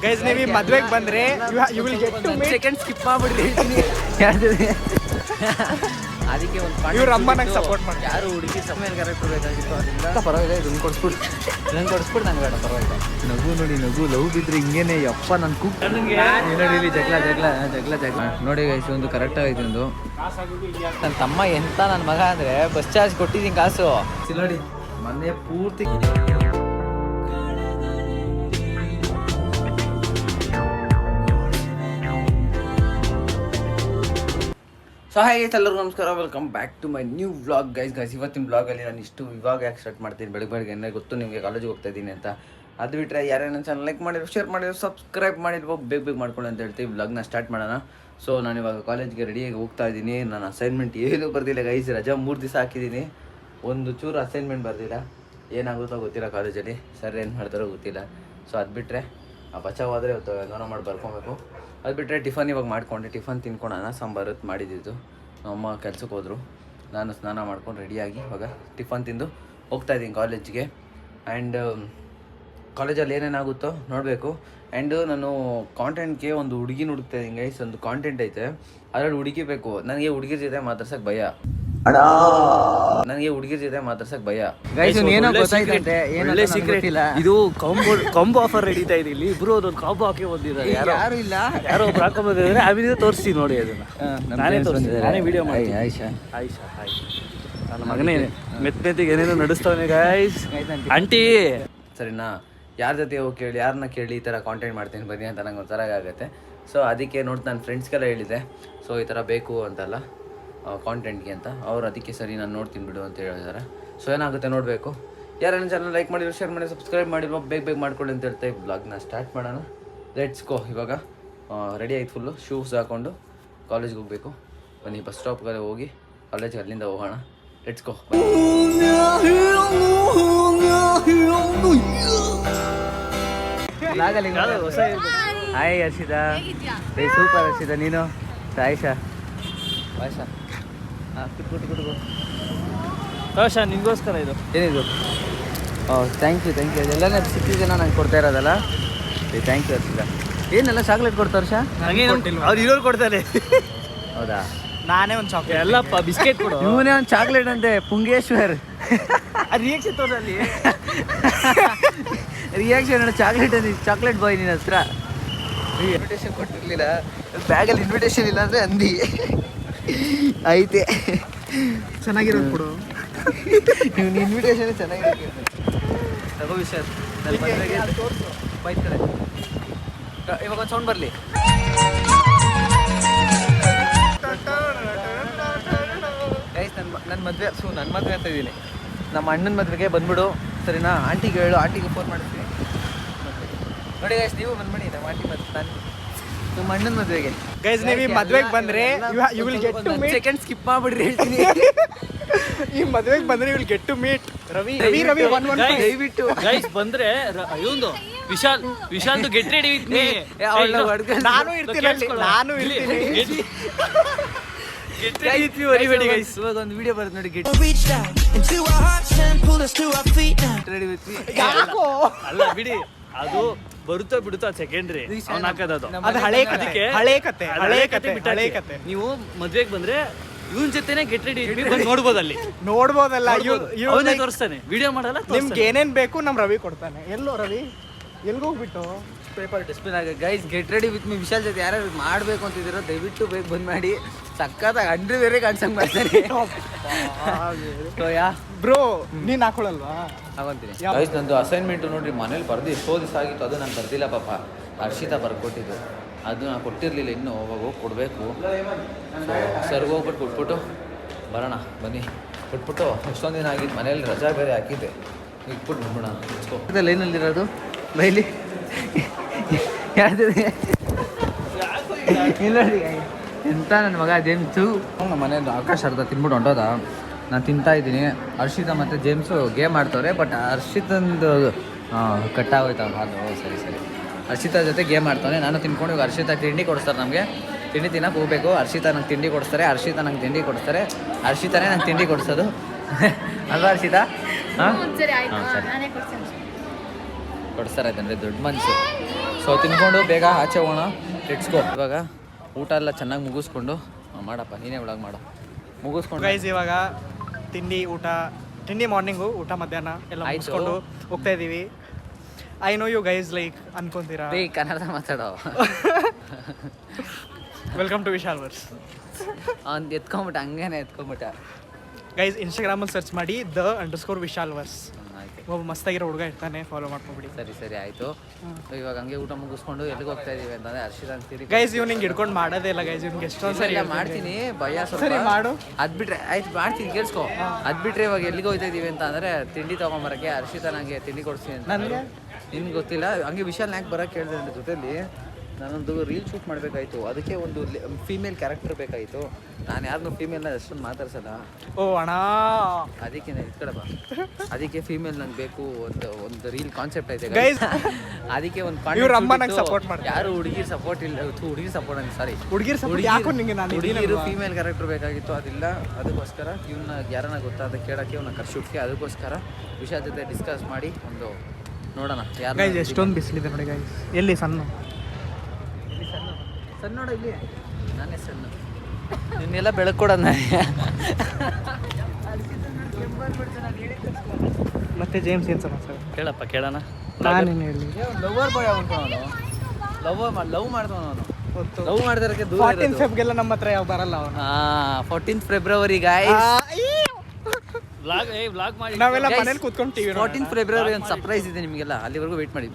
Guys ನೀವು ಮದ್ವೆಗೆ ಬಂದ್ರೆ you will get to meet second skip ಮಾಡ್ಬಿಡ್ರಿ ಅದಕ್ಕೆ ಒಂದು ಇವ್ರ ಅಮ್ಮನಾಗ ಸಪೋರ್ಟ್ ಮಾಡಿ ಯಾರು ಹುಡುಗಿ ಸಮಯ ಕರೆಕ್ಟ್ ಬೇಕಾಗಿತ್ತು ಅದರಿಂದ ಪರವಾಗಿಲ್ಲ ಇದನ್ನು ಕೊಡಿಸ್ಬಿಟ್ಟು ನಂಗೆ ಬೇಡ ಪರವಾಗಿಲ್ಲ ನಗು ನೋಡಿ ನಗು ಲವ್ ಬಿದ್ರೆ ಹಿಂಗೇನೆ ಯಪ್ಪ ನನ್ನ ಕುಕ್ ನೋಡಿ ಜಗಳ ನೋಡಿ ಗೈಸ್ ಒಂದು ಕರೆಕ್ಟ್ ಆಗೈತೆ ಒಂದು ನನ್ನ ತಮ್ಮ ಎಂತ ನನ್ನ ಮಗ ಅಂದರೆ ಬಸ್ ಚಾರ್ಜ್ ಕೊಟ್ಟಿದ್ದೀನಿ ಕಾಸು ನೋಡಿ ಮೊನ್ನೆ ಪೂರ್ತಿ ಸೊ ಹಾಯ್ ಎಲ್ಲರಿಗೂ ನಮಸ್ಕಾರ, welcome back to my new vlog guys ಇವತ್ತಿನ ವ್ಲಾಗಲ್ಲಿ ನಾನು ಇವಾಗ ಯಾಕೆ ಸ್ಟಾರ್ಟ್ ಮಾಡ್ತೀನಿ ಬೆಳಗ್ಗೆ ಏನೇ ಗೊತ್ತು ನಿಮಗೆ ಕಾಲೇಜಿಗೆ ಹೋಗ್ತಾ ಇದ್ದೀನಿ ಅಂತ. ಅದು ಬಿಟ್ಟರೆ ಯಾರ್ಯಾರು ನನ್ನ ಚಾನಲ್ ಲೈಕ್ ಮಾಡಿರೋ ಶೇರ್ ಮಾಡಿರೋ ಸಬ್ಸ್ಕ್ರೈಬ್ ಮಾಡಿರೋ ಬೇಗ ಮಾಡ್ಕೊಳ್ಳಿ ಅಂತ ಹೇಳ್ತೀವಿ. ವ್ಲಾಗ್ನ ಸ್ಟಾರ್ಟ್ ಮಾಡೋಣ. ಸೊ ನಾನು ಇವಾಗ ಕಾಲೇಜ್ಗೆ ರೆಡಿಯಾಗಿ ಹೋಗ್ತಾ ಇದ್ದೀನಿ. ನಾನು ಅಸೈನ್ಮೆಂಟ್ ಏನೂ ಬರ್ದಿಲ್ಲ ಗೈಸ್, ರಜಾ 3 ದಿವಸ ಹಾಕಿದ್ದೀನಿ, ಒಂದು ಚೂರು ಅಸೈನ್ಮೆಂಟ್ ಬರ್ದಿಲ್ಲ. ಏನಾಗುತ್ತೋ ಗೊತ್ತಿಲ್ಲ ಕಾಲೇಜಲ್ಲಿ, ಸರ್ ಏನು ಮಾಡ್ತಾರೋ ಗೊತ್ತಿಲ್ಲ. ಸೊ ಅದು ಬಿಟ್ಟರೆ ಬಚಾವಾದರೆ ಇವತ್ತು ಏನೋ ಮಾಡಿ ಬರ್ಕೊಬೇಕು. ಅದು ಬಿಟ್ಟರೆ ಟಿಫನ್ ಇವಾಗ ಮಾಡ್ಕೊಂಡೆ, ಟಿಫನ್ ತಿನ್ಕೊಂಡು ಅನ್ನ ಸಾಂಬಾರು ಮಾಡಿದ್ದು. ನಮ್ಮ ಕೆಲ್ಸಕ್ಕೆ ಹೋದರು, ನಾನು ಸ್ನಾನ ಮಾಡ್ಕೊಂಡು ರೆಡಿಯಾಗಿ ಇವಾಗ ಟಿಫನ್ ತಿಂದು ಹೋಗ್ತಾಯಿದ್ದೀನಿ ಕಾಲೇಜ್ಗೆ. ಆ್ಯಂಡ್ ಕಾಲೇಜಲ್ಲಿ ಏನೇನಾಗುತ್ತೋ ನೋಡಬೇಕು. ಆ್ಯಂಡ್ ನಾನು ಕಾಂಟೆಂಟ್ಗೆ ಒಂದು ಹುಡುಗಿನ ಹುಡುಕ್ತಾ ಇದ್ದೀನಿ ಗೈಸ್. ಒಂದು ಕಾಂಟೆಂಟ್ ಐತೆ, ಅದರಲ್ಲಿ ಹುಡುಗಿ ಬೇಕು. ನನಗೆ ಹುಡುಗಿರ ಜೊತೆ ಮಾತಾಡ್ಸೋಕ್ಕೆ ಭಯ. ಒಳ್ಳೆ ಸೀಕ್ರೆಟ್ ಇಲ್ಲ, ಇದು ಕಾಂಬೋ ಆಫರ್ ನಡೀತಾ ಇದೆ ಇಲ್ಲಿ. ಇಬ್ರು ಅದೊಂದು ಕಾಂಬೋ ಹಾಕಿ ಬಂದಿದ್ದಾರೆ, ಯಾರು ಇಲ್ಲ, ಯಾರೋ ಒಬ್ರು ಹಾಕೊಂಡ್ಬಂದಿದ್ದಾರೆ. ಆಮೇಲೆ ತೋರಿಸ್ತೀವಿ ನೋಡಿ, ಅದನ್ನ ನಾನೇ ವಿಡಿಯೋ ಮಾಡಿ. ಆಯ್ಷಾ ನನ್ನ ಮಗನೇ ಮೆತ್ತಿಗೆ ಏನೇನೋ ನಡೆಸ್ತವನೇ ಗೈಸ್. ಆಂಟಿ ಸರಿನಾ, ಯಾರ ಜೊತೆ ಹೋಗಿ ಕೇಳಿ, ಯಾರನ್ನ ಕೇಳಿ ಈ ಥರ ಕಾಂಟೆಂಟ್ ಮಾಡ್ತೀನಿ ಬನ್ನಿ ಅಂತ ನಂಗೆ ಒಂಥರ ಆಗುತ್ತೆ. ಸೊ ಅದಕ್ಕೆ ನೋಡಿ ನನ್ನ ಫ್ರೆಂಡ್ಸ್ಗೆಲ್ಲ ಹೇಳಿದೆ, ಸೊ ಈ ಥರ ಬೇಕು ಅಂತಲ್ಲ ಕಾಂಟೆಂಟ್ಗೆ ಅಂತ. ಅವ್ರು ಅದಕ್ಕೆ ಸರಿ ನಾನು ನೋಡ್ತೀನಿ ಬಿಡು ಅಂತ ಹೇಳಿದ್ದಾರೆ. ಸೊ ಏನಾಗುತ್ತೆ ನೋಡಬೇಕು. ಯಾರು ನನ್ನ ಚಾನಲ್ ಲೈಕ್ ಮಾಡಿರೋ ಶೇರ್ ಮಾಡಿ ಸಬ್ಸ್ಕ್ರೈಬ್ ಮಾಡಿರೋ ಬೇಗ ಮಾಡ್ಕೊಳ್ಳಿ ಅಂತ ಹೇಳ್ತಾ ಬ್ಲಾಗ್ನ ಸ್ಟಾರ್ಟ್ ಮಾಡೋಣ. Let's go. ಇವಾಗ ರೆಡಿ ಆಯ್ತು, ಫುಲ್ಲು ಶೂಸ್ ಹಾಕ್ಕೊಂಡು ಕಾಲೇಜ್ಗೆ ಹೋಗಬೇಕು. ಬನ್ನಿ ಬಸ್ ಸ್ಟಾಪ್ಗೆ ಹೋಗಿ ಕಾಲೇಜ್ಗೆ ಅಲ್ಲಿಂದ ಹೋಗೋಣ. Let's go. Hi Harshita, super Harshita. ನೀನು ಆಯ್ಷಾ ಕುಟ್ಕೋ ಆಶಾ, ನಿನಗೋಸ್ಕರ ಇದು ಏನಿದು. ಥ್ಯಾಂಕ್ ಯು ಎಲ್ಲನೇ ಸಿಕ್ಕಿದೆ ನಂಗೆ ಕೊಡ್ತಾ ಇರೋದಲ್ಲ. Thank you Harshita. ಏನೆಲ್ಲ ಚಾಕ್ಲೇಟ್ ಕೊಡ್ತಾ ವರ್ಷ? ಅವ್ರು ಇರೋರು ಕೊಡ್ತಾರೆ. ಹೌದಾ, ನಾನೇ ಒಂದು ಚಾಕ್ಲೇಟ್, ಎಲ್ಲಪ್ಪ ಬಿಸ್ಕೆಟ್ ಕೊಡು. ಇವನೇ ಒಂದು ಚಾಕ್ಲೇಟ್ ಅಂತೆ, ಪುಂಗೇಶ್ವರ್. ರಿಯಾಕ್ಷನ್ ತೋರಲ್ಲಿ ರಿಯಾಕ್ಷನ್ ಚಾಕ್ಲೇಟ್ ಅಂದಿ, ಚಾಕ್ಲೇಟ್ ಬಾಯ್ ನಿನ್ನ ಹತ್ರ. ಇನ್ವಿಟೇಷನ್ ಕೊಟ್ಟಿರಲಿಲ್ಲ, ಬ್ಯಾಗಲ್ಲಿ ಇನ್ವಿಟೇಷನ್ ಇಲ್ಲ ಅಂದರೆ ಅಂದಿ ಐತೆ. ಚೆನ್ನಾಗಿರೋದು ಕೊಡು, ಇವ್ನು ಇನ್ವಿಟೇಷನ್ ಚೆನ್ನಾಗಿರುತ್ತೆ. ತಗೋ ವಿಷಯ ನನ್ನ ಮದುವೆಗೆ ಬೈತಾರೆ. ಇವಾಗ ಒಂದು ಸೌಂಡ್ ಬರಲಿ. ಗೈಸ್ ನನ್ನ ಮದುವೆ ಅಂತ ಇದ್ದೀನಿ. ನಮ್ಮ ಅಣ್ಣನ ಮದುವೆಗೆ ಬಂದ್ಬಿಡು ಸರಿನಾ. ಆಂಟಿಗೆ ಹೇಳು, ಆಂಟಿಗೆ ಫೋನ್ ಮಾಡ್ತೀನಿ ನೋಡಿ ಗೈಸ್. ನೀವು ಬಂದ್ಬಿಡಿ ನಮ್ಮ ಆಂಟಿ ನಮ್ಮ ಅಣ್ಣನ ಮದುವೆಗೆ. ಗೈಸ್ ನೀವು ಮದ್ವೆಗೆ ಬಂದ್ರೆ you will get to meet. Second skip ಮಾಡ್ಬಿಡ್ರಿ ಹೇಳ್ತೀನಿ. ಈ ಮದ್ವೆಗೆ ಬಂದ್ರೆ you will get to meet Ravi. ದಯವಿಟ್ಟು ಗೈಸ್ ಬಂದ್ರೆ ಇವಂದು ವಿಶಾಲ್ದು ಗೆಟ್ ರೆಡಿ ವಿತ್ ಮೀ. ನಾನು ಇರ್ತೀನಿ. ಇವಾಗ ಒಂದು ವಿಡಿಯೋ ಬರುತ್ತೆ ನೋಡಿ, ಗೆಟ್ ರೆಡಿ ವಿತ್ ಮೀ. ಅಲ್ಲ ಬಿಡಿ, ಅದು ಬರುತ್ತೋ ಬಿಡುತ್ತೋ ಸೆಕೆಂಡ್ರಿ. ಅದು ಹಳೆ ಕತೆ. ನೀವು ಮದ್ವೆಗೆ ಬಂದ್ರೆ ಇವನ್ ಜೊತೆನೆ ಗೆಟ್ ರೆಡಿ ನೋಡ್ಬೋದಲ್ಲ. ಅವನೇ ತೋರಿಸ್ತಾನೆ, ವಿಡಿಯೋ ಮಾಡಲ್ಲ. ನಿಮ್ಗೆ ಏನೇನ್ ಬೇಕು ನಮ್ ರವಿ ಕೊಡ್ತಾನೆ. ಎಲ್ಲೋ ರವಿ ಎಲ್ಗೋಗ್ಬಿಟ್ಟು ಪೇಪರ್ ಡಸ್ಟ್ಬಿನ್ ಆಗ. Guys get ready with me Vishal ಜೊತೆ ಯಾರು ಮಾಡಬೇಕು ಅಂತಿದ್ದೀರೋ ದಯವಿಟ್ಟು ಬೇಗ ಬಂದ್ ಮಾಡಿ. ಸಕ್ಕತ್ತಾಗಿ ಅಂಡ್ರಿ ಬೇರೆ ಕಾಣ್ಸಂಗ್ ಮಾಡ್ತಾರೆ. ಬ್ರೋ ನೀನ್ ಹಾಕೊಳಲ್ವಾ? ಹಾಕೊಂತೀನಿ. ಗೈಸ್ ನಂದು ಅಸೈನ್ಮೆಂಟು ನೋಡ್ರಿ, ಮನೇಲಿ ಬರ್ದು ಎಷ್ಟೋ ದಿವಸ ಆಗಿತ್ತು, ಅದು ನಾನು ಬರ್ದಿಲ್ಲ ಪಾಪ. ಹರ್ಷಿತಾ ಬರ್ಕೊಟ್ಟಿದ್ದು, ಅದು ನಾನು ಕೊಟ್ಟಿರಲಿಲ್ಲ ಇನ್ನೂ. ಅವಾಗ ಹೋಗಿ ಕೊಡಬೇಕು. ಸರ್ಗೆ ಹೋಗ್ಬಿಟ್ಟು ಕೊಟ್ಬಿಟ್ಟು ಬರೋಣ ಬನ್ನಿ. ಕೊಟ್ಬಿಟ್ಟು ಎಷ್ಟೊಂದು ದಿನ ಆಗಿತ್ತು, ಮನೇಲಿ ರಜಾ ಬೇರೆ ಹಾಕಿದ್ದೆ, ಇಟ್ಬಿಟ್ಟು ಬಂದ್ಬಿಡೋಣ. ಲೈನಲ್ಲಿರೋದು ಬೈಲಿ ಇಲ್ಲ ಎಂತ ನನ್ನ ಮಗ ಜೇಮ್ಸು. ನಮ್ಮ ಮನೆಯದು ಆಕಾಶ ಅರ್ಧ ತಿನ್ಬಿಟ್ಟು ಹೊಂಟೋದ. ನಾನು ತಿಂತಾ ಇದ್ದೀನಿ. ಹರ್ಷಿತಾ ಮತ್ತು ಜೇಮ್ಸು ಗೇಮ್ ಆಡ್ತವ್ರೆ. ಬಟ್ ಹರ್ಷಿತಂದು ಕಟ್ಟಾಗೋಯ್ತು ಅದು. ಸರಿ ಹರ್ಷಿತಾ ಜೊತೆ ಗೇಮ್ ಆಡ್ತಾನೆ. ನಾನು ತಿನ್ಕೊಂಡು ಇವಾಗ ಹರ್ಷಿತಾ ತಿಂಡಿ ಕೊಡಿಸ್ತಾರೆ. ನಮಗೆ ತಿಂಡಿ ತಿನ್ನಕ್ಕೆ ಹೋಗ್ಬೇಕು. ಹರ್ಷಿತಾ ನಂಗೆ ತಿಂಡಿ ಕೊಡಿಸ್ತಾರೆ, ಹರ್ಷಿತಾ ನಂಗೆ ತಿಂಡಿ ಕೊಡಿಸ್ತಾರೆ, ಹರ್ಷಿತಾನೇ ನಂಗೆ ತಿಂಡಿ ಕೊಡಿಸೋದು ಅಲ್ವಾ ಹರ್ಷಿತಾ? ಹಾಂ ಸರಿ. ಕೊಡಿಸ್ತಾರೆ ಅಂದರೆ ದೊಡ್ಡ ಮನಸ್ಸು. ಸೊ ತಿನ್ಕೊಂಡು ಬೇಗ ಆಚೆ ಹೋಗೋಣ, ಲೆಟ್ಸ್ಗೋ. ಇವಾಗ ಊಟ ಎಲ್ಲ ಚೆನ್ನಾಗಿ ಮುಗಿಸ್ಕೊಂಡು ಮಾಡಪ್ಪ, ನೀನೇ ಒಳಗೆ ಮಾಡೋ ಮುಗಿಸ್ಕೊಂಡು. ಗೈಸ್ ಇವಾಗ ತಿಂಡಿ ಮಾರ್ನಿಂಗು, ಊಟ ಮಧ್ಯಾಹ್ನ ಎಲ್ಲ ಮುಗಿಸ್ಕೊಂಡು ಹೋಗ್ತಾ ಇದ್ದೀವಿ. I know you guys like ಅನ್ಕೊಂತೀರಾ ಕನ್ನಡ ಮಾತಾಡೋ. Welcome to Vishal verse. ಅವ್ನು ಎತ್ಕೊಂಬಿಟ್ಟ, ಹಂಗೇನೆ ಎತ್ಕೊಂಬಿಟ್ಟ. ಗೈಸ್ ಇನ್ಸ್ಟಾಗ್ರಾಮಲ್ಲಿ ಸರ್ಚ್ ಮಾಡಿ _ವಿಶಾಲ್ ವರ್ಸ್. ಒಬ್ಬ ಮಸ್ತಾಗಿರೋ ಹುಡುಗ ಇರ್ತಾನೆ, ಫಾಲೋ ಮಾಡ್ಕೊಬಿಡಿ. ಸರಿ ಆಯಿತು. ಇವಾಗ ಹಂಗೆ ಊಟ ಮುಗಿಸ್ಕೊಂಡು ಎಲ್ಲಿಗೆ ಹೋಗ್ತಾ ಇದೀವಿ ಅಂತಂದರೆ ಹರ್ಷಿತ್ ಅಂತೀರಿ. ಗೈಸ್ ಇವ್ನು ಹಿಂಗೆ ಹಿಡ್ಕೊಂಡು ಮಾಡೋದೇ ಇಲ್ಲ ಗೈಸ್, ಇವ್ನಿಗೆ ಎಷ್ಟೊಂದು ಸರಿ ಮಾಡ್ತೀನಿ ಭಯ. ಸರಿ ಮಾಡು. ಅದು ಬಿಟ್ರೆ ಆಯ್ತು ಮಾಡ್ತೀನಿ, ಕೇಳಿಸ್ಕೊ. ಅದು ಬಿಟ್ರೆ ಇವಾಗ ಎಲ್ಲಿಗೆ ಹೋಗ್ತಾ ಇದೀವಿ ಅಂತ ಅಂದರೆ ತಿಂಡಿ ತೊಗೊಂಬರೋಕ್ಕೆ. ಹರ್ಷಿತ ನನಗೆ ತಿಂಡಿ ಕೊಡ್ತೀನಿ ಅಂತ. ನನಗೆ ನಿನ್ಗೆ ಗೊತ್ತಿಲ್ಲ, ಹಂಗೆ ವಿಶಾಲ್ ಯಾಕೆ ಬರೋಕ್ಕೆ ಕೇಳಿದೆ ಅಂದರೆ ಜೊತೆಲಿ ನಾನೊಂದು ರೀಲ್ ಶೂಟ್ ಮಾಡಬೇಕಾಯ್ತು. ಅದಕ್ಕೆ ಒಂದು ಫೀಮೇಲ್ ಕ್ಯಾರೆಕ್ಟರ್ ಬೇಕಾಯಿತು. ನಾನು ಯಾರನ್ನೂ ಫೀಮೇಲ್ನ ಅಷ್ಟೊಂದು ಮಾತಾಡ್ಸಲ್ಲ. ಓ ಅಣ್ಣ, ಅದಕ್ಕೆ ನಾನು ಇದ್ ಕಡೆ ಬಾ. ಅದಕ್ಕೆ ಫೀಮೇಲ್ ನಂಗೆ ಬೇಕು. ಒಂದು ರೀಲ್ ಕಾನ್ಸೆಪ್ಟ್ ಐತೆ ಗೈಸ್. ಅದಕ್ಕೆ ಒಂದು ಸಪೋರ್ಟ್ ಮಾಡ್ತಾರೆ. ಯಾರು ಹುಡುಗಿರ್ ಸಪೋರ್ಟ್ ಇಲ್ಲ, ಹುಡುಗಿ ಸಪೋರ್ಟ್ ಅಂತ ಸಾರಿ ಹುಡುಗಿರು ಫೀಮೇಲ್ ಕ್ಯಾರೆಕ್ಟರ್ ಬೇಕಾಗಿತ್ತು, ಅದಿಲ್ಲ. ಅದಕ್ಕೋಸ್ಕರ ಇವನ್ನ ಯಾರನ್ನ ಗೊತ್ತಾ ಅಂತ ಕೇಳೋಕ್ಕೆ ಇವನ್ನ ಕರ್ಶೂಟ್ಗೆ. ಅದಕ್ಕೋಸ್ಕರ ವಿಷಯ ಜೊತೆ ಡಿಸ್ಕಸ್ ಮಾಡಿ ಒಂದು ನೋಡೋಣ ಯಾರು. ಗೈಸ್ ಎಷ್ಟೊಂದು ಬಿಸಿಲಿದೆ ನೋಡಿ ಗೈಸ್. ಎಲ್ಲಿ ಸಣ್ಣ ನೋಡ, ಇಲ್ಲಿ ನಾನೇ ಸಣ್ಣ, ನಿನ್ನೆಲ್ಲ ಬೆಳಕು ಕೊಡೋಣ. ಮತ್ತೆ ಜೇಮ್ಸ್ ಏನು ಸಮಾಚಾರ ಕೇಳಪ್ಪ, ಕೇಳೋಣ. ನಾನೇನು ಹೇಳಿ, ಲವರ್ ಬಾಯ್ ಅವನು, ಲವ್ ಮಾಡ್ತಾವನು. ಲವ್ ಮಾಡ್ತಾರಕ್ಕೆ 14th ಫೆಬ್ಗೆಲ್ಲ ನಮ್ಮ ಹತ್ರ ಯಾವ ಬರಲ್ಲ ಅವನು. 14th February guys. ವ್ಲಾಗ್ ಮಾಡಿ ನಾವೆಲ್ಲ ಮನೇಲಿ ಕೂತ್ಕೊಂಡು ಟಿವಿ. 14th ಫೆಬ್ರವರಿ ಒಂದು ಸರ್ಪ್ರೈಸ್ ಇದೆ ನಿಮಗೆಲ್ಲ, ಅಲ್ಲಿವರೆಗೂ ವೆಯ್ಟ್ ಮಾಡಿ.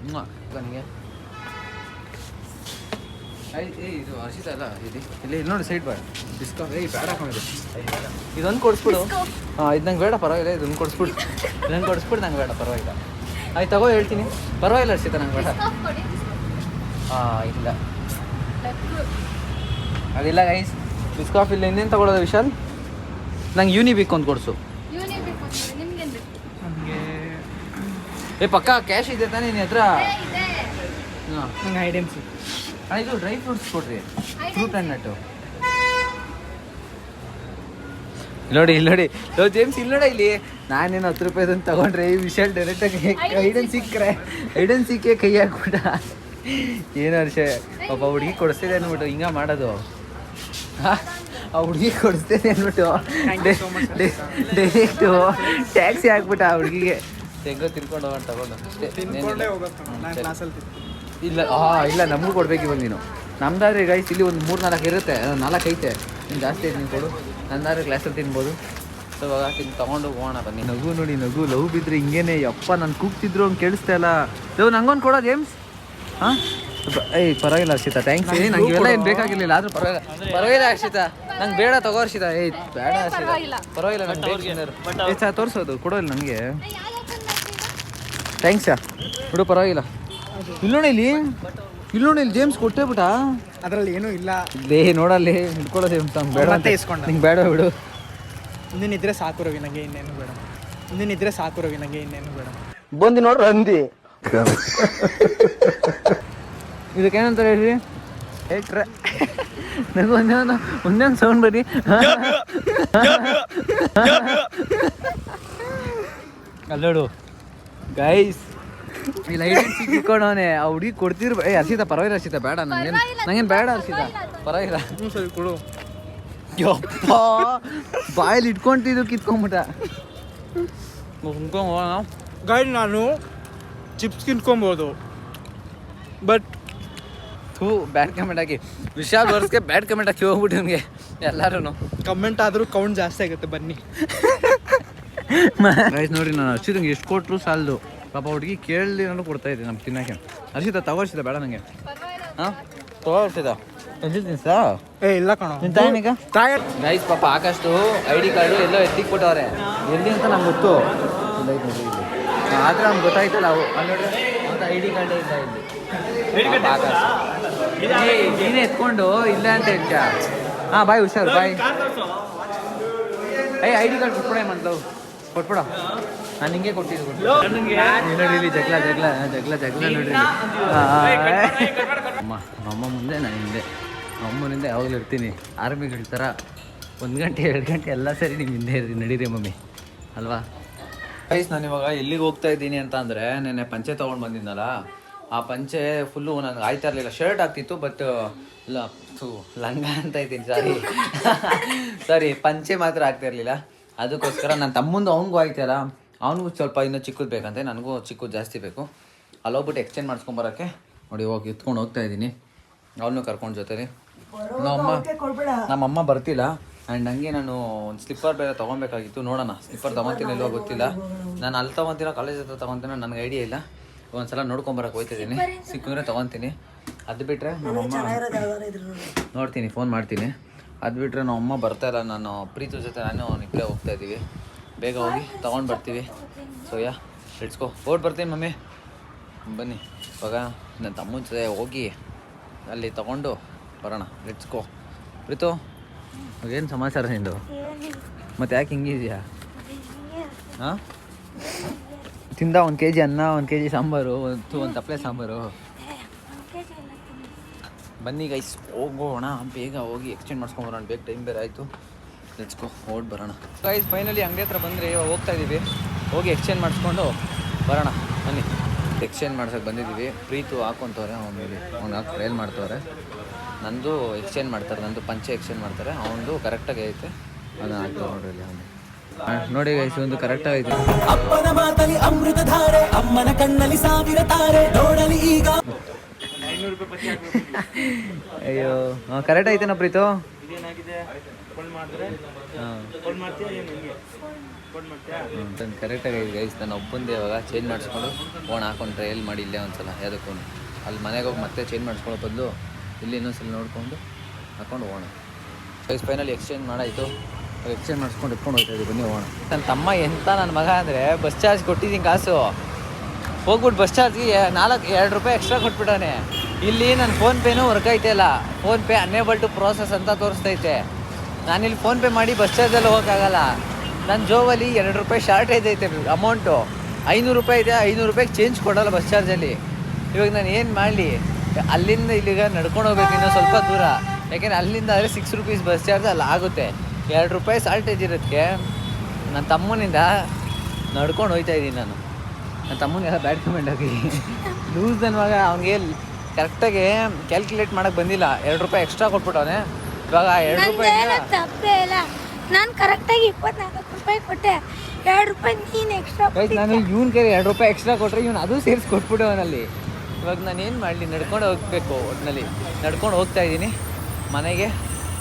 ನನಗೆ ಇದು ಹರ್ಷಿತ ಅಲ್ಲ, ಇಲ್ಲಿ ನೋಡಿ ಸೈಡ್ ಬೇಡ ಡಿಸ್ಕೌಂಟ್. ಬೇಡ ಹಾಕೊಂಡಿದ್ದು ಇದೊಂದು ಕೊಡಿಸ್ಬಿಡು. ಇದು ನಂಗೆ ಬೇಡ, ಪರವಾಗಿಲ್ಲ. ಇದೊಂದು ಕೊಡಿಸ್ಬಿಡು, ನಂಗೆ ಬೇಡ, ಪರವಾಗಿಲ್ಲ. ಆಯ್ತು ತಗೋ, ಹೇಳ್ತೀನಿ, ಪರವಾಗಿಲ್ಲ ಹರ್ಷಿತ, ನಂಗೆ ಬೇಡ. ಇಲ್ಲ ಅದಿಲ್ಲ ಗೈಸ್, ಡಿಸ್ಕಾಫ್ ಇಲ್ಲ. ಇನ್ನೇನು ತಗೊಳ್ಳೋದು ವಿಶಾಲ್? ನಂಗೆ ಯೂನಿಬಿಕ್ ಒಂದು ಕೊಡಿಸು. ಪಕ್ಕ ಕ್ಯಾಶ್ ಇದೆ ತಾನೇ ನಿನ್ನ ಹತ್ರ? ನಂಗೆ ಐಡೆನ್ಸಿ. ಇದು ಡ್ರೈ ಫ್ರೂಟ್ಸ್ ಕೊಡ್ರಿ, ಫ್ರೂಟ್ ಆ್ಯಂಡ್ ನಟ್ಟು. ಇಲ್ಲಿ ನೋಡಿ ಜೇಮ್ಸ್, ಇಲ್ಲಿ ನೋಡ, ಇಲ್ಲಿ ನಾನೇನು 10 ರೂಪಾಯಿದನ್ನು ತಗೊಂಡ್ರೆ ಈ ವಿಶಾಲ್ ಡೈರೆಕ್ಟಾಗಿ ಐಡನ್ ಸಿಕ್ಕೇ ಕೈ ಹಾಕ್ಬಿಟ್ಟ. ಏನು ಹರ್ಷ ಪಾಪ ಹುಡುಗಿ ಕೊಡಿಸ್ತಿದೆ ಅಂದ್ಬಿಟ್ಟು ಹಿಂಗೆ ಮಾಡೋದು. ಆ ಹುಡುಗಿ ಕೊಡಿಸ್ತೇನೆ ಅಂದ್ಬಿಟ್ಟು ಡೈರೆಕ್ಟು ಟ್ಯಾಕ್ಸಿ ಹಾಕ್ಬಿಟ್ಟ ಆ ಹುಡುಗಿಗೆ. ಹೆಂಗೋ ತಿನ್ಕೊಂಡು ಹೋಗೋಣ ತಗೊಂಡು ಇಲ್ಲ. ಇಲ್ಲ, ನಮಗೂ ಕೊಡ್ಬೇಕು ಇವಾಗ ನೀನು. ನಮ್ದಾದ್ರೆ ಗೈಸ್ ಇಲ್ಲಿ ಒಂದು 3-4 ಇರುತ್ತೆ, 4 ಐತೆ. ನೀನು ಜಾಸ್ತಿ ಐತೆ, ನೀನು ಕೊಡು. ನಂದಾದ್ರೆ ಗ್ಲಾಸಲ್ಲಿ ತಿನ್ಬೋದು. ಸೊ ಇವಾಗ ತೊಗೊಂಡು ಹೋಗೋಣ ಬನ್ನಿ. ನಗು ನೋಡಿ, ನಗು ಲವ್ ಬಿದ್ದರೆ ಹಿಂಗೇನೆ. ಯಪ್ಪ ನಾನು ಕೂಗ್ತಿದ್ರು ಅವ್ನು ಕೇಳಿಸ್ತಾ ಇಲ್ಲ. ಲವ್ ನಂಗೊಂದು ಕೊಡೋ ಜೇಮ್ಸ್. ಹಾಂ ಪರವಾಗಿಲ್ಲ ಹರ್ಷಿತ, ಥ್ಯಾಂಕ್ಸ್. ನಂಗೆ ಇವೆಲ್ಲ ಏನು ಬೇಕಾಗಿರಲಿಲ್ಲ, ಆದರೂ ಪರವಾಗಿಲ್ಲ ಹರ್ಷಿತ, ನಂಗೆ ಬೇಡ, ತಗೋ ಹರ್ಷಿತ. ಬೇಡ ಹರ್ಷಿತ, ಪರವಾಗಿಲ್ಲ, ನಂಗೆ ಬೇಕು. ತೋರಿಸೋದು ಕೊಡೋಲ್ಲ ನನಗೆ. ಥ್ಯಾಂಕ್ಸಾ ಬಿಡು, ಪರವಾಗಿಲ್ಲ. ಇಲ್ಲಿ ನೋಡಿ, ಜೇಮ್ಸ್ ಕೊಟ್ಟೇ ಬಿಟ್ಟ. ಅದರಲ್ಲಿ ಏನೂ ಇಲ್ಲ. ನೋಡಲ್ಲಿ ಹಿಡ್ಕೊಳ್ಳೋದು ಜೇಮ್ಸ್, ನಂಗೆ ಬೇಡ ಅಂತ ಇಸ್ಕೊಂಡು. ನಿಂಗೆ ಬೇಡ ಬಿಡು. ಮುಂದಿನಿದ್ರೆ ಸಾಕು ರವಿ, ನನಗೆ ಇನ್ನೇನು ಬೇಡ. ಬಂದು ನೋಡ್ರಿ ಅಂದಿ. ಇದಕ್ಕೇನಂತಾರೆ ಹೇಳ್ರಿ? ಹೇಳ್ಟ್ರೆ ನನಗೆ ಒಂದೊಂದು ಸೌಂಡ್ ಬರೀ. ಅಲ್ಲೋಡು ಗೈಸ್, ಇಲ್ಲ ಐಡೆಂಟ್ ಸಿಕ್ಕಿಕೊಂಡವನೇ. ಆ ಹುಡುಗಿ ಕೊಡ್ತಿರ್. ಹರ್ಷಿತ ಪರವಾಗಿಲ್ಲ, ಹರ್ಷಿತ ಬೇಡ, ನಂಗೇನು ಬೇಡ ಹರ್ಷಿತ, ಪರವಾಗಿಲ್ಲ. ಸರಿ ಕೊಡು. ಯಪ್ಪ ಬಾಯಲ್ಲಿ ಇಟ್ಕೊಂತಿದ್ದು ಕಿತ್ಕೊಂಬಿಟ್ಟ. ಗೈಡ್ ನಾನು ಚಿಪ್ಸ್ ತಿನ್ಕೊಬೋದು, ಬಟ್ ಬ್ಯಾಡ್ ಕಮೆಂಟ್ ಹಾಕಿ ವಿಶಾಲ್ ವರ್ಸ್ಗೆ ಬ್ಯಾಡ್ ಕಮೆಂಟ್ ಹಾಕಿ ಹೋಗ್ಬಿಟ್ಟು ನಿಮಗೆ ಎಲ್ಲರೂ. ಕಮೆಂಟ್ ಆದರೂ ಕೌಂಟ್ ಜಾಸ್ತಿ ಆಗುತ್ತೆ, ಬನ್ನಿ. ಗೈಸ್ ನೋಡಿ, ನಾನು ಹರ್ಷಿತಂಗೆ ಎಷ್ಟು ಕೊಟ್ಟರು ಸಾಲದು. ಪಾಪ ಹುಡುಗಿ ಕೇಳಿ ನಾನು ಕೊಡ್ತಾ ಇದ್ದೆ ನಮ್ಗೆ ತಿನ್ನೋಕ್ಕೆ. ಹರ್ಷಿತ ತಗೋರ್ಷಿತ ಬೇಡ ನನಗೆ. ಹಾಂ ತಗೋರ್ಷಿತ ತಿನ್ಸಾ? ಇಲ್ಲ ಕಣೋ, ನಿನ್ನ ತಾಯಿನೀಗ ಗೈಸ್. ಪಾಪ ಆಕಾಶು ID ಕಾರ್ಡು ಎಲ್ಲೋ ಎತ್ತಿಕ್ಬಿಟ್ಟವ್ರೆ. ಎಲ್ಲಿ ಅಂತ ನಮ್ಗೆ ಗೊತ್ತು, ಆದರೆ ನಮ್ಗೆ ಗೊತ್ತಾಯ್ತಲ್ಲ. ಅವು ಅಲ್ಲಿ ನೋಡ್ರಿ, ಅಂತ ID ಕಾರ್ಡೇ ಇಲ್ಲ ಇಲ್ಲಿ. ಆಕಾಶ ನೀನೇ ಎತ್ಕೊಂಡು ಇಲ್ಲ ಅಂತ ಹೇಳ್ತೀಯ. ಹಾಂ ಬಾಯ್, ಹುಷಾರು ಬಾಯ್. ID card ಕೊಟ್ಬಿಡ ಮಂತ್ಲವ್, ಕೊಟ್ಬಿಡ. ನಾನು ಹಿಂಗೆ ಕೊಟ್ಟಿದ್ದು ನೋಡಿರಿ. ಜಗ್ಲ ನೋಡ್ರಿ. ಅಮ್ಮ ಮುಂದೆ ನಾನು ಹಿಂದೆ, ಅಮ್ಮನಿಂದ ಯಾವಾಗಲೂ ಇರ್ತೀನಿ. ಆರ್ಮಿಗಳ ಥರ 1 ಗಂಟೆ 2 ಗಂಟೆ ಎಲ್ಲ ಸರಿ ನಿಮ್ಮ ಹಿಂದೆ ಇರ್ತೀನಿ. ನಡೀರಿ ಮಮ್ಮಿ ಅಲ್ವಾ? ಗೈಸ್ ನಾನು ಇವಾಗ ಎಲ್ಲಿಗೆ ಹೋಗ್ತಾ ಇದ್ದೀನಿ ಅಂತ ಅಂದರೆ ನೆನ್ನೆ ಪಂಚೆ ತೊಗೊಂಡು ಬಂದಿದ್ನಲ್ಲ, ಆ ಪಂಚೆ ಫುಲ್ಲು ನನಗೆ ಆಯ್ತಾ ಇರಲಿಲ್ಲ. ಶರ್ಟ್ ಆಗ್ತಿತ್ತು ಬಟ್ ಲಂಗ ಅಂತ ಇದ್ದೀನಿ, ಸಾರಿ ಪಂಚೆ ಮಾತ್ರ ಆಗ್ತಾ ಇರಲಿಲ್ಲ. ಅದಕ್ಕೋಸ್ಕರ ನನ್ನ ತಮ್ಮಂದು ಅವ್ನಿಗೂ ಆಯ್ತಲ್ಲ, ಅವ್ನಿಗೂ ಸ್ವಲ್ಪ ಇನ್ನೂ ಚಿಕ್ಕದು ಬೇಕಂತೆ, ನನಗೂ ಚಿಕ್ಕದು ಜಾಸ್ತಿ ಬೇಕು. ಅಲ್ಲೋಗ್ಬಿಟ್ಟು ಎಕ್ಸ್ಚೇಂಜ್ ಮಾಡ್ಸ್ಕೊಂಬರೋಕ್ಕೆ ನೋಡಿ ಎತ್ಕೊಂಡು ಹೋಗ್ತಾ ಇದ್ದೀನಿ. ಅವನು ಕರ್ಕೊಂಡು ಜೊತೆಲಿ ನಮ್ಮಮ್ಮ ಬರ್ತಿಲ್ಲ. ಆ್ಯಂಡ್ ಹಂಗೆ ನಾನು ಒಂದು ಸ್ಲಿಪ್ಪರ್ ಬೇರೆ ತೊಗೊಬೇಕಾಗಿತ್ತು, ನೋಡೋಣ ಸ್ಲಿಪ್ಪರ್ ತೊಗೊತೀನಿ ಇಲ್ವೋ ಗೊತ್ತಿಲ್ಲ. ನಾನು ಅಲ್ಲಿ ತೊಗೊತೀನೋ ಕಾಲೇಜ್ ಹತ್ರ ತೊಗೊತೀನೋ ನನಗೆ ಐಡಿಯಾ ಇಲ್ಲ. ಒಂದ್ಸಲ ನೋಡ್ಕೊಂಬರಕ್ಕೆ ಹೋಗ್ತಿದ್ದೀನಿ, ಸಿಕ್ಕಿದ್ರೆ ತೊಗೊತೀನಿ. ಅದು ಬಿಟ್ಟರೆ ನಮ್ಮಮ್ಮ ನೋಡ್ತೀನಿ, ಫೋನ್ ಮಾಡ್ತೀನಿ. ಅದು ಬಿಟ್ಟರೆ ನಮ್ಮಮ್ಮ ಬರ್ತಾಯಿಲ್ಲ, ನಾನು ಪ್ರೀತಿ ಜೊತೆ ನಾನು ಇಬ್ಬರೇ ಹೋಗ್ತಾ ಇದ್ದೀವಿ. ಬೇಗ ಹೋಗಿ ತೊಗೊಂಡು ಬರ್ತೀವಿ. So let's go. ಓಟ್ ಬರ್ತೀನಿ ಮಮ್ಮಿ, ಬನ್ನಿ. ಇವಾಗ ನನ್ನ ತಮ್ಮನ ಜೊತೆ ಹೋಗಿ ಅಲ್ಲಿ ತೊಗೊಂಡು ಬರೋಣ. Let's go. ಪ್ರೀತು ಏನು ಸಮಾಚಾರ ನಿಂದು? ಮತ್ತೆ ಯಾಕೆ ಹಿಂಗಿದೆಯಾ? ಹಾಂ, ತಿಂದ 1 kg ಅನ್ನ, 1 kg ಸಾಂಬಾರು, ಒಂದು ತಪ್ಪಲೆ ಸಾಂಬಾರು. ಬನ್ನಿ ಗೈಸ್ ಹೋಗೋಣ, ಬೇಗ ಹೋಗಿ ಎಕ್ಸ್ಚೇಂಜ್ ಮಾಡ್ಸ್ಕೊಂಬರೋಣ. ಬೇಗ ಟೈಮ್ ಬೇರೆ ಆಯಿತು. ಲೆಟ್ಸ್ ಗೋ, ಓಡ್ ಬರೋಣ. ಗೈಸ್ ಫೈನಲಿ ಅಂಗಡಿ ಹತ್ರ ಬಂದರೆ ಇವಾಗ ಹೋಗ್ತಾ ಇದ್ದೀವಿ. ಹೋಗಿ ಎಕ್ಸ್ಚೇಂಜ್ ಮಾಡಿಸ್ಕೊಂಡು ಬರೋಣ ಬನ್ನಿ. ಎಕ್ಸ್ಚೇಂಜ್ ಮಾಡ್ಸೋಕೆ ಬಂದಿದ್ದೀವಿ. ಪ್ರೀತು ಹಾಕೊತವ್ರೆ, ಅವ್ನು ಹಾಕಿ ಟ್ರಯಲ್ ಮಾಡ್ತವ್ರೆ. ನಂದು ಎಕ್ಸ್ಚೇಂಜ್ ಮಾಡ್ತಾರೆ, ನಂದು ಪಂಚೆ ಎಕ್ಸ್ಚೇಂಜ್ ಮಾಡ್ತಾರೆ. ಅವನದು ಕರೆಕ್ಟಾಗಿ ಐತೆ, ಅದನ್ನು ಹಾಕ್ತಾರೆ ನೋಡ್ರಿ ಅಲ್ಲಿ. ಅವನು ನೋಡಿ ಗೈಸ್, ಒಂದು ಕರೆಕ್ಟಾಗಿ ಐತೆ. ಅಪ್ಪನ ಮಾತಲಿ ಅಮೃತ ಧಾರೆ, ಅಮ್ಮನ ಕಣ್ಣಲ್ಲಿ ಸಾವಿರ ತಾರೆ, ನೋಡಲಿ ಈಗ. ಅಯ್ಯೋ ಕರೆಕ್ಟ್ ಐತೆನಾ ಪ್ರೀತು? ಕರೆಕ್ಟಾಗಿ ಐತೆ ಗೈಸ್. ನಾನು ಒಬ್ಬಂದೇ ಇವಾಗ ಚೇಂಜ್ ಮಾಡಿಸ್ಕೊಂಡು ಫೋನ್ ಹಾಕೊಂಡು ಟ್ರಯಲ್ ಮಾಡಿ ಇಲ್ಲೇ ಒಂದ್ಸಲ ಯಾವುದಕ್ಕೂ ಅಲ್ಲಿ ಮನೆಗೆ ಹೋಗಿ ಮತ್ತೆ ಚೇಂಜ್ ಮಾಡಿಸ್ಕೊಳ್ಳೋ ಬದಲು ಇಲ್ಲಿ ಇನ್ನೊಂದ್ಸಲ ನೋಡಿಕೊಂಡು ಹಾಕೊಂಡು ಹೋಗೋಣ. ಗೈಸ್ ಫೈನಲಿ ಎಕ್ಸ್ಚೇಂಜ್ ಮಾಡಾಯಿತು. ಎಕ್ಸ್ಚೇಂಜ್ ಮಾಡಿಸ್ಕೊಂಡು ಇಟ್ಕೊಂಡು ಹೋಗ್ತಾ ಇದ್ದೀವಿ. ಬನ್ನಿ ಹೋಗೋಣ. ನನ್ನ ತಮ್ಮ ಎಂತ ನನ್ನ ಮಗ ಅಂದರೆ, ಬಸ್ ಚಾರ್ಜ್ ಕೊಟ್ಟಿದ್ದೀನಿ ಕಾಸು, ಹೋಗ್ಬಿಟ್ಟು ಬಸ್ ಚಾರ್ಜ್ಗೆ 2 ರೂಪಾಯಿ ಎಕ್ಸ್ಟ್ರಾ ಕೊಟ್ಬಿಟ್ಟಾನೆ. ಇಲ್ಲಿ ನನ್ನ ಫೋನ್ಪೇನೂ ವರ್ಕ್ ಐತೆಲ್ಲ, ಫೋನ್ಪೇ ಅನ್ಏಬಲ್ ಟು ಪ್ರೋಸೆಸ್ ಅಂತ ತೋರಿಸ್ತೈತೆ. ನಾನಿಲ್ಲಿ ಫೋನ್ಪೇ ಮಾಡಿ ಬಸ್ ಚಾರ್ಜಲ್ಲಿ ಹೋಗೋಕ್ಕಾಗಲ್ಲ. ನನ್ನ ಜೋಬಲ್ಲಿ 2 ರೂಪಾಯಿ ಶಾರ್ಟೇಜ್ ಐತೆ ಅಮೌಂಟು. 500 ರೂಪಾಯಿ ಇದೆ, 500 ರೂಪಾಯಿಗೆ ಚೇಂಜ್ ಕೊಡೋಲ್ಲ ಬಸ್ ಚಾರ್ಜಲ್ಲಿ. ಇವಾಗ ನಾನು ಏನು ಮಾಡಲಿ? ಅಲ್ಲಿಂದ ಇಲ್ಲಿಗೆ ನಡ್ಕೊಂಡು ಹೋಗ್ಬೇಕು ಇನ್ನೂ ಸ್ವಲ್ಪ ದೂರ. ಯಾಕೆಂದರೆ ಅಲ್ಲಿಂದ ಆದರೆ 6 ರೂಪೀಸ್ ಬಸ್ ಚಾರ್ಜ್ ಅಲ್ಲಿ ಆಗುತ್ತೆ. 2 ರೂಪಾಯಿ ಶಾರ್ಟೇಜ್ ಇರೋದಕ್ಕೆ ನನ್ನ ತಮ್ಮನಿಂದ ನಡ್ಕೊಂಡು ಹೋಗ್ತಾ ಇದ್ದೀನಿ ನಾನು. ನನ್ನ ತಮ್ಮನಿಗೆಲ್ಲ ಬ್ಯಾಡ್ ಕಮೆಂಟ್ ಹಾಕಿ ಲೂಸ್ ನನ್ನುವಾಗ ಅವ್ನಿಗೆ ಕರೆಕ್ಟಾಗಿ ಕ್ಯಾಲ್ಕುಲೇಟ್ ಮಾಡೋಕ್ಕೆ ಬಂದಿಲ್ಲ. 2 ರೂಪಾಯಿ ಎಕ್ಸ್ಟ್ರಾ ಕೊಟ್ಬಿಟ್ಟವನೆ. ಇವಾಗ 2 ರೂಪಾಯಿ ತಪ್ಪೇ ಇಲ್ಲ, ನಾನು ಕರೆಕ್ಟಾಗಿ 24 ರೂಪಾಯಿ ಕೊಟ್ಟೆ, 2 ರೂಪಾಯಿ ನೀನು ಎಕ್ಸ್ಟ್ರಾ. ನಾನು ಇವ್ನ ಕೈ 2 ರೂಪಾಯಿ ಎಕ್ಸ್ಟ್ರಾ ಕೊಟ್ಟರೆ ಇವ್ನು ಅದು ಸೇರಿಸಿ ಕೊಟ್ಬಿಟ್ಟವನಲ್ಲಿ. ಇವಾಗ ನಾನು ಏನು ಮಾಡಲಿ? ನಡ್ಕೊಂಡು ಹೋಗಬೇಕು. ಒಟ್ಟಿನಲ್ಲಿ ನಡ್ಕೊಂಡು ಹೋಗ್ತಾ ಇದ್ದೀನಿ ಮನೆಗೆ.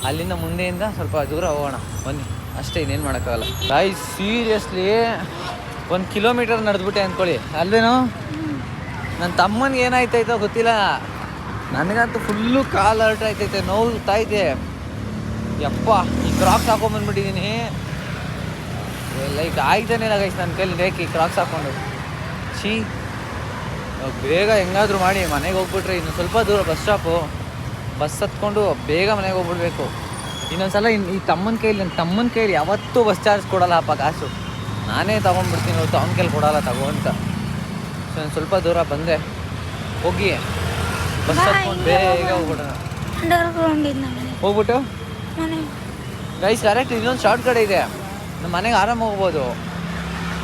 ಅಲ್ಲಿಂದ ಮುಂದೆಯಿಂದ ಸ್ವಲ್ಪ ದೂರ ಹೋಗೋಣ ಬನ್ನಿ, ಅಷ್ಟೇ, ಇನ್ನೇನು ಮಾಡೋಕ್ಕಾಗಲ್ಲ. ಗಾಯ್ಸ್ ಸೀರಿಯಸ್ಲಿ 1 ಕಿಲೋಮೀಟರ್ ನಡೆದ್ಬಿಟ್ಟೆ ಅಂದ್ಕೊಳ್ಳಿ, ಅಲ್ವೇನೋ? ನನ್ನ ತಮ್ಮನಿಗೆ ಏನಾಯ್ತೈತೋ ಗೊತ್ತಿಲ್ಲ, ನನಗಂತೂ ಫುಲ್ಲು ಕಾಲು ಹರ್ಟ್ ಆಯ್ತೈತೆ, ನೋವ್ತಾ ಇದೆ. ಯಪ್ಪ, ಈ ಕ್ರಾಕ್ಸ್ ಹಾಕೊಂಡ್ಬಂದ್ಬಿಟ್ಟಿದ್ದೀನಿ. ಲೈಕ್ ಆಯ್ತಾನೆ ಇಲ್ಲ ಗೈಸ್ ನನ್ನ ಕೈಲಿ ರೇಖೆ ಈ ಕ್ರಾಕ್ಸ್ ಹಾಕ್ಕೊಂಡು. ಬೇಗ ಹೆಂಗಾದರೂ ಮಾಡಿ ಮನೆಗೆ ಹೋಗ್ಬಿಟ್ರೆ ಇನ್ನು ಸ್ವಲ್ಪ ದೂರ ಬಸ್ ಸ್ಟಾಪು. ಬಸ್ ಹತ್ಕೊಂಡು ಬೇಗ ಮನೆಗೆ ಹೋಗ್ಬಿಡ್ಬೇಕು. ಇನ್ನೊಂದ್ಸಲ ಈ ನನ್ನ ತಮ್ಮನ ಕೈಲಿ ಯಾವತ್ತೂ ಬಸ್ ಚಾರ್ಜ್ ಕೊಡಲ್ಲಪ್ಪ ಕಾಸು. ನಾನೇ ತೊಗೊಂಡ್ಬಿಡ್ತೀನಿ ಹೊತ್ತು ಅವ್ನ ಕೈಲಿ ಕೊಡಲ್ಲ ತಗೋ ಅಂತ. ಸೊ ಸ್ವಲ್ಪ ದೂರ ಬಂದೆ, ಹೋಗಿ ಬಸ್ ಹತ್ಕೊಂಡು ಬೇಗ ಹೋಗ್ಬಿಡೋಣ. ಹೋಗ್ಬಿಟ್ಟು ಗೈಸ್ ಕರೆಕ್ಟ್ ಇನ್ನೊಂದು ಶಾರ್ಟ್ ಕಡೆ ಇದೆ, ನಮ್ಮ ಮನೆಗೆ ಆರಾಮ ಹೋಗ್ಬೋದು.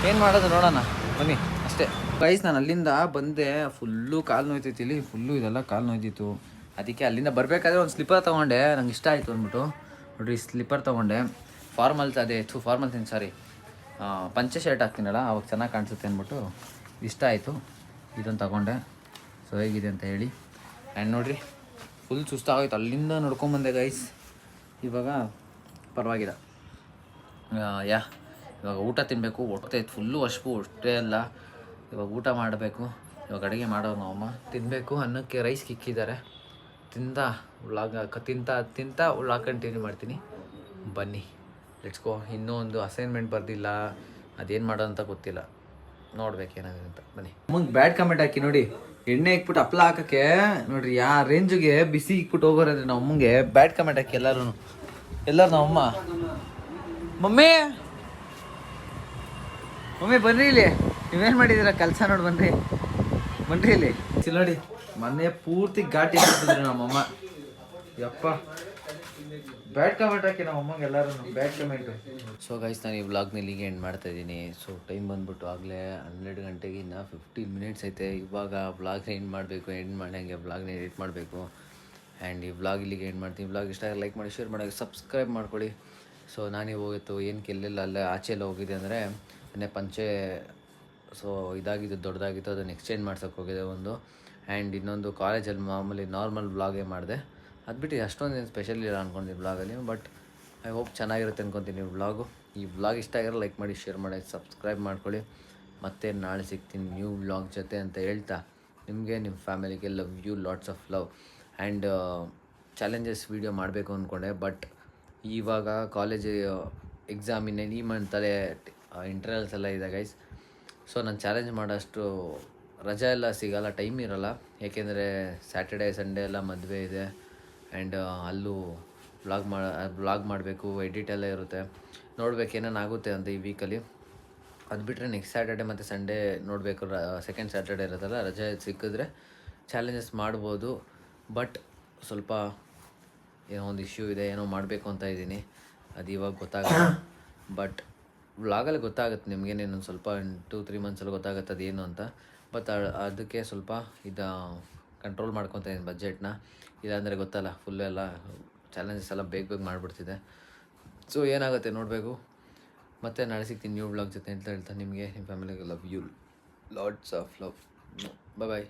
ಏನು ಮಾಡೋದು ನೋಡೋಣ ಬನ್ನಿ ಅಷ್ಟೇ. ಗೈಸ್ ನಾನು ಅಲ್ಲಿಂದ ಬಂದೆ, ಫುಲ್ಲು ಕಾಲು ನೋಯ್ತೈತಿ, ಇಲ್ಲಿ ಫುಲ್ಲು ಇದೆಲ್ಲ ಕಾಲು ನೋಯ್ತಿತ್ತು. ಅದಕ್ಕೆ ಅಲ್ಲಿಂದ ಬರಬೇಕಾದ್ರೆ ಒಂದು ಸ್ಲಿಪ್ಪರ್ ತೊಗೊಂಡೆ, ನಂಗೆ ಇಷ್ಟ ಆಯಿತು ಅಂದ್ಬಿಟ್ಟು. ನೋಡಿರಿ ಸ್ಲಿಪ್ಪರ್ ತೊಗೊಂಡೆ, ಫಾರ್ಮಲ್ಸ್ ಸಾರಿ ಪಂಚೆ ಶರ್ಟ್ ಹಾಕ್ತೀನಲ್ಲ ಅವಾಗ ಚೆನ್ನಾಗಿ ಕಾಣಿಸುತ್ತೆ ಅಂದ್ಬಿಟ್ಟು ಇಷ್ಟ ಆಯಿತು. ಇದನ್ನು ತೊಗೊಂಡೆ. ಸೊ ಹೇಗಿದೆ ಅಂತ ಹೇಳಿ. ಆ್ಯಂಡ್ ನೋಡಿರಿ ಫುಲ್ ಸುಸ್ತಾಗೋಯ್ತು, ಅಲ್ಲಿಂದ ನೋಡ್ಕೊಂಬಂದೆ ಗೈಸ್. ಇವಾಗ ಪರವಾಗಿಲ್ಲ. ಇವಾಗ ಊಟ ತಿನ್ನಬೇಕು, ಹೊಟ್ಟೆ ಫುಲ್ಲು ಹಶ್ಪು, ಹೊಟ್ಟೆ ಅಲ್ಲ. ಇವಾಗ ಊಟ ಮಾಡಬೇಕು. ಇವಾಗ ಅಡುಗೆ ಮಾಡೋರು ನಮ್ಮಮ್ಮ, ತಿನ್ನಬೇಕು. ಅನ್ನಕ್ಕೆ ರೈಸ್ ಕಿಕ್ಕಿದ್ದಾರೆ, ತಿಂತ ಉಳ್ಳಾಗ ಕಂಟಿನ್ಯೂ ಮಾಡ್ತೀನಿ. ಬನ್ನಿ ಲೆಟ್ಸ್ ಗೋ. ಇನ್ನೂ ಒಂದು ಅಸೈನ್ಮೆಂಟ್ ಬರ್ದಿಲ್ಲ, ಅದೇನು ಮಾಡೋದು ಅಂತ ಗೊತ್ತಿಲ್ಲ, ನೋಡ್ಬೇಕು ಏನಾಗುತ್ತೆ ಅಂತ. ಬನ್ನಿ. ಅಮ್ಮಂಗೆ ಬ್ಯಾಡ್ ಕಮೆಂಟ್ ಹಾಕಿ ನೋಡಿ, ಎಣ್ಣೆ ಇಕ್ಬಿಟ್ಟು ಹಪ್ಳ ಹಾಕೋಕ್ಕೆ ನೋಡ್ರಿ ಯಾವ ರೇಂಜಿಗೆ ಬಿಸಿ ಇಕ್ಬಿಟ್ಟು ಹೋಗೋರಂದ್ರೆ ನಾವು ಅಮ್ಮಂಗೆ ಬ್ಯಾಡ್ ಕಮೆಂಟ್ ಹಾಕಿ ಎಲ್ಲರೂ ನಮ್ಮಮ್ಮ. ಮಮ್ಮಿ ಬನ್ರಿ ಇಲ್ಲಿ, ನೀವೇನು ಮಾಡಿದ್ದೀರಾ ಕೆಲಸ ನೋಡಿ ಬನ್ರಿ ಇಲ್ಲಿ ನೋಡಿ. ಮನೆ ಪೂರ್ತಿ ಘಾಟಿ ಹಾಕ್ತಿದ್ರು ನಮ್ಮಮ್ಮ. ಯಪ್ಪ ಬ್ಯಾಡ್ ಕಮೆಂಟ್ ಹಾಕಿ ನಮ್ಮ ಅಮ್ಮಂಗೆ ಎಲ್ಲರೂ ಬ್ಯಾಡ್ ಕಮೆಂಟು. ಸೊ ಗೈಸ್ ನಾನು ಈ ವ್ಲಾಗ್ನ ಇಲ್ಲಿಗೆ ಎಂಡ್ ಮಾಡ್ತಾ ಇದ್ದೀನಿ. ಸೊ ಟೈಮ್ ಬಂದ್ಬಿಟ್ಟು ಆಗಲೇ 12 ಗಂಟೆಗೆ ಇನ್ನು 15 ಮಿನಿಟ್ಸ್ ಐತೆ. ಇವಾಗ ವ್ಲಾಗ್ನ ಎಂಡ್ ಮಾಡಬೇಕು, ಎಂಡ್ ಮಾಡಂಗೆ ವ್ಲಾಗ್ನ ಎಡಿಟ್ ಮಾಡಬೇಕು. ಆ್ಯಂಡ್ ಈ ವ್ಲಾಗ್ ಇಲ್ಲಿಗೆ ಎಂಡ್ ಮಾಡ್ತೀನಿ. ವ್ಲಾಗ್ ಇಷ್ಟ ಲೈಕ್ ಮಾಡಿ, ಶೇರ್ ಮಾಡಿ, ಸಬ್ಸ್ಕ್ರೈಬ್ ಮಾಡ್ಕೊಳ್ಳಿ. ಸೊ ನಾನೇ ಹೋಗಿತ್ತು ಏನಕ್ಕೆ ಎಲ್ಲೆಲ್ಲ ಅಲ್ಲೇ ಆಚೆ ಎಲ್ಲ ಹೋಗಿದ್ದೆ ಅಂದರೆ ಮೊನ್ನೆ ಪಂಚೆ ಸೊ ಇದಾಗಿದ್ದು ದೊಡ್ಡದಾಗಿತ್ತು, ಅದನ್ನು ಎಕ್ಸ್ಚೇಂಜ್ ಮಾಡ್ಸೋಕ್ಕೆ ಹೋಗಿದೆ ಒಂದು. ಆ್ಯಂಡ್ ಇನ್ನೊಂದು ಕಾಲೇಜಲ್ಲಿ ಮಾಮೂಲಿ ನಾರ್ಮಲ್ ವ್ಲಾಗೇ ಮಾಡಿದೆ. ಅದು ಬಿಟ್ಟು ಅಷ್ಟೊಂದು ಏನು ಸ್ಪೆಷಲ್ ಇಲ್ಲ ಅಂದ್ಕೊಂಡಿದ್ದೆ ವ್ಲಾಗಲ್ಲಿ. ಬಟ್ ಐ ಹೋಪ್ ಚೆನ್ನಾಗಿರುತ್ತೆ ಅಂದ್ಕೊತೀನಿ ವ್ಲಾಗು. ಈ ವ್ಲಾಗ್ ಇಷ್ಟ ಆಗಿರೋ ಲೈಕ್ ಮಾಡಿ, ಶೇರ್ ಮಾಡಿ, ಸಬ್ಸ್ಕ್ರೈಬ್ ಮಾಡ್ಕೊಳ್ಳಿ. ಮತ್ತೆ ನಾಳೆ ಸಿಗ್ತೀನಿ ನ್ಯೂ ವ್ಲಾಗ್ ಜೊತೆ ಅಂತ ಹೇಳ್ತಾ ನಿಮಗೆ ನಿಮ್ಮ ಫ್ಯಾಮಿಲಿಗೆ love you, lots of love. And challenges video ಮಾಡಬೇಕು ಅಂದ್ಕೊಂಡೆ. ಬಟ್ ಇವಾಗ ಕಾಲೇಜ್ ಎಕ್ಸಾಮ್ ಇನ್ನೇನು ಈ ಮಂತಲ್ಲೇ ಇಂಟರ್ನಲ್ಸ್ ಎಲ್ಲ ಇದೆ ಗೈಸ್. ಸೊ ನಾನು ಚಾಲೆಂಜ್ ಮಾಡೋಷ್ಟು ರಜೆ ಎಲ್ಲ ಸಿಗೋಲ್ಲ, ಟೈಮ್ ಇರೋಲ್ಲ. ಏಕೆಂದರೆ ಸ್ಯಾಟರ್ಡೇ ಸಂಡೇ ಎಲ್ಲ ಮದುವೆ ಇದೆ. ಆ್ಯಂಡ್ ಅಲ್ಲೂ ವ್ಲಾಗ್ ಮಾಡಬೇಕು, ಎಡಿಟ್ ಎಲ್ಲ ಇರುತ್ತೆ. ನೋಡ್ಬೇಕು ಏನೇನಾಗುತ್ತೆ ಅಂತ ಈ ವೀಕಲ್ಲಿ. ಅದು ಬಿಟ್ಟರೆ ನೆಕ್ಸ್ಟ್ ಸ್ಯಾಟರ್ಡೇ ಮತ್ತು ಸಂಡೇ ನೋಡಬೇಕು. ಸೆಕೆಂಡ್ ಸ್ಯಾಟರ್ಡೇ ಇರುತ್ತಲ್ಲ, ರಜೆ ಸಿಕ್ಕಿದ್ರೆ ಚಾಲೆಂಜಸ್ ಮಾಡ್ಬೋದು. ಬಟ್ ಸ್ವಲ್ಪ ಏನೋ ಒಂದು ಇಶ್ಯೂ ಇದೆ, ಏನೋ ಮಾಡಬೇಕು ಅಂತ ಇದ್ದೀನಿ. ಅದು ಇವಾಗ ಗೊತ್ತಾಗಲ್ಲ. ಬಟ್ ವ್ಲಾಗಲ್ಲಿ ಗೊತ್ತಾಗುತ್ತೆ ನಿಮಗೆ, ಇನ್ನೊಂದು ಸ್ವಲ್ಪ 2-3 ಮಂತ್ಸಲ್ಲಿ ಗೊತ್ತಾಗುತ್ತೆ ಅದೇನು ಅಂತ. ಬಟ್ ಅದಕ್ಕೆ ಸ್ವಲ್ಪ ಕಂಟ್ರೋಲ್ ಮಾಡ್ಕೊತಾ ಇದ್ದೀನಿ ಬಜೆಟ್ನ. ಇಲ್ಲಾಂದರೆ ಗೊತ್ತಲ್ಲ ಫುಲ್ ಎಲ್ಲ ಚಾಲೆಂಜಸ್ ಎಲ್ಲ ಬೇಗ ಮಾಡಿಬಿಡ್ತಿದೆ. ಸೊ ಏನಾಗುತ್ತೆ ನೋಡಬೇಕು. ಮತ್ತು ನಾಳೆ ಸಿಗ್ತೀನಿ ನ್ಯೂ ವ್ಲಾಗ್ ಜೊತೆ ಅಂತ ಹೇಳ್ತಾ ನಿಮಗೆ, ನಿಮ್ಮ ಫ್ಯಾಮಿಲಿಗೆ love you, lots of love. Bye.